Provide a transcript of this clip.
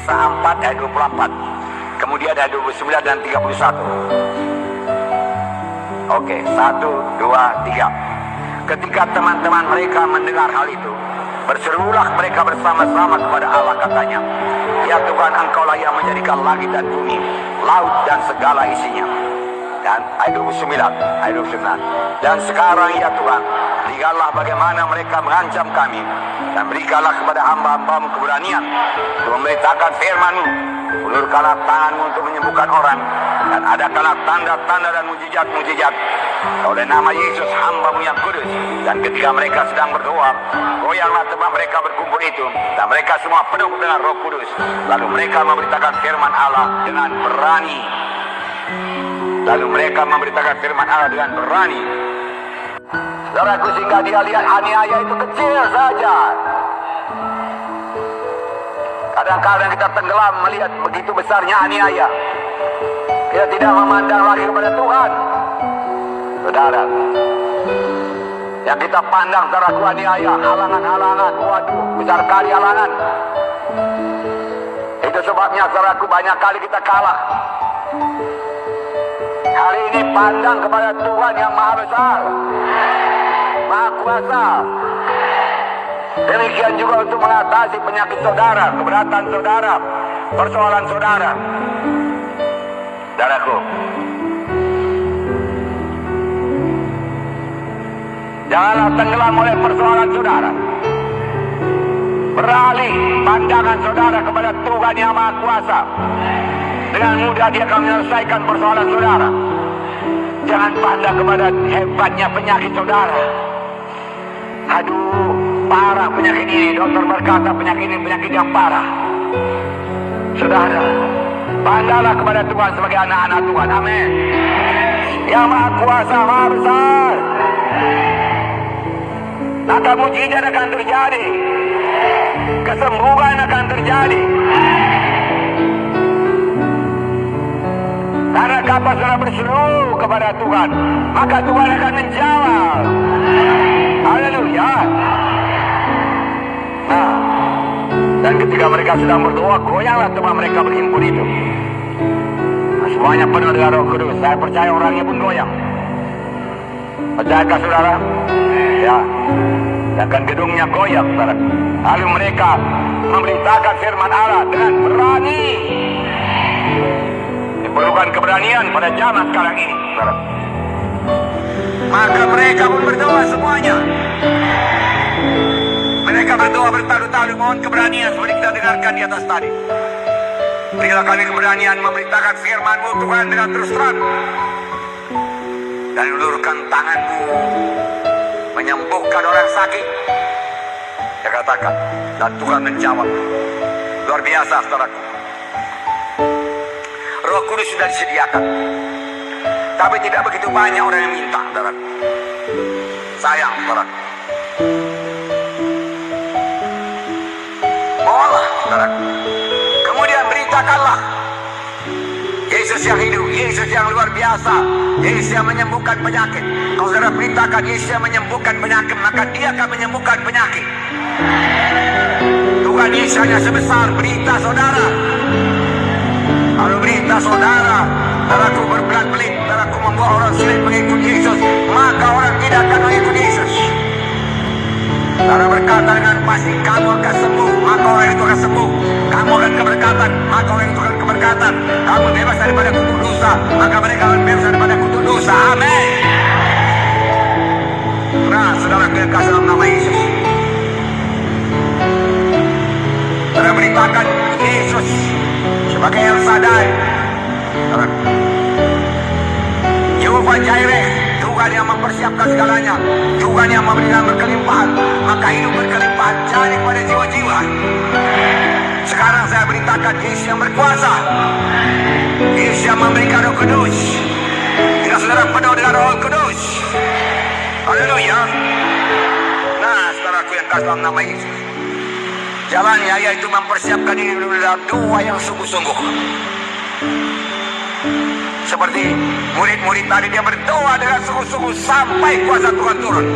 Yesaya 4 ayat 24. Kemudian ayat 29 dan 31. Oke, 1, 2, 3. Ketika teman-teman mereka mendengar hal itu, berserulah mereka bersama-sama kepada Allah, katanya, ya Tuhan, Engkaulah yang menjadikan langit dan bumi, laut dan segala isinya. Dan ayat 29, dan sekarang ya Tuhan, lihatlah bagaimana mereka mengancam kami, dan berikanlah kepada hamba-hambamu keberanian untuk memberitakan firman-Mu. Ulurkanlah tangan-Mu untuk menyembuhkan orang, dan adakanlah tanda-tanda dan mujizat-mujizat oleh nama Yesus hamba-Mu yang kudus. Dan ketika mereka sedang berdoa, goyanglah tempat mereka berkumpul itu, dan mereka semua penuh dengan Roh Kudus. Lalu mereka memberitakan firman Allah dengan berani. Saudaraku, sehingga dia lihat aniaya itu kecil saja. Kadang-kadang kita tenggelam melihat begitu besarnya aniaya. Kita tidak memandang lagi kepada Tuhan. Saudara, yang kita pandang, saudaraku, aniaya, halangan-halangan. Waduh, besar kali halangan. Itu sebabnya, saudaraku, banyak kali kita kalah. Hari ini pandang kepada Tuhan yang maha besar, maha kuasa. Demikian juga untuk mengatasi penyakit saudara, keberatan saudara, persoalan saudara. Saudaraku, janganlah tenggelam oleh persoalan saudara. Beralih pandangan saudara kepada Tuhan yang maha kuasa. Dengan mudah dia akan menyelesaikan persoalan saudara. Jangan pandang kepada hebatnya penyakit saudara. Aduh, parah penyakit ini. Dokter berkata penyakit ini penyakit yang parah. Saudara, pandanglah kepada Tuhan sebagai anak-anak Tuhan. Amin. Yang maha kuasa, maha besar. Maka mujizat akan terjadi. Kesembuhan akan terjadi. Karena kapan saudara berseru kepada Tuhan, maka Tuhan akan menjawab. Haleluya. Nah, dan ketika mereka sedang berdoa, goyanglah tempat mereka berhimpun itu. Nah, semuanya penuh dengan Roh Kudus. Saya percaya orangnya pun goyang. Percayakah saudara? Ya. Dan kan gedungnya goyang, saudara. Lalu mereka memberitakan firman Allah dengan berani. Diperlukan keberanian pada zaman sekarang ini, saudara. Maka mereka pun berdoa semuanya. Mereka berdoa bertalu-talu mohon keberanian seperti kita dengarkan di atas tadi. Berilah kami keberanian memberitakan firman-Mu Tuhan dengan terus terang. Dan ulurkan tangan-Mu menyembuhkan orang sakit. Dia katakan, dan Tuhan menjawab. Luar biasa, saudaraku. Roh Kudus sudah disediakan, tapi tidak begitu banyak orang yang minta, saudaraku. Sayang, saudaraku. Mohonlah, saudaraku. Kemudian beritakanlah Yesus yang hidup, Yesus yang luar biasa, Yesus yang menyembuhkan penyakit. Kalau saudara beritakan Yesus yang menyembuhkan penyakit, maka dia akan menyembuhkan penyakit. Tuhan Yesus hanya sebesar berita saudara. Kalau berita saudara, saudaraku berbelat belit, saudaraku membuat orang sulit mengikut Yesus, maka orang tidak akan mengikut Yesus. Saudara berkata dengan pasti, kamu akan sembuh, maka orang itu akan sembuh. Kamu akan keberkatan, maka orang itu akan keberkatan. Kamu bebas daripada kutuk dosa, maka mereka akan bebas daripada kutuk dosa. Amin. Nah, saudara yang kasih dalam nama Yesus, saudara beritakan Yesus sebagai El Shaddai, Jehovah Jireh, Tuhan yang mempersiapkan segalanya, Tuhan yang memberikan berkelimpahan, maka hidup berkelimpahan jadi pada jiwa-jiwa. Sekarang saya beritakan Yesus yang berkuasa, Yesus yang memberikan Roh Kudus. Jika saudara penuh dengan Roh Kudus, haleluya. Nah, saudaraku yang kasih dalam nama Yesus, jalannya yaitu mempersiapkan diri dalam doa yang sungguh-sungguh. Seperti murid-murid tadi, dia berdoa dengan sungguh-sungguh sampai kuasa Tuhan turun.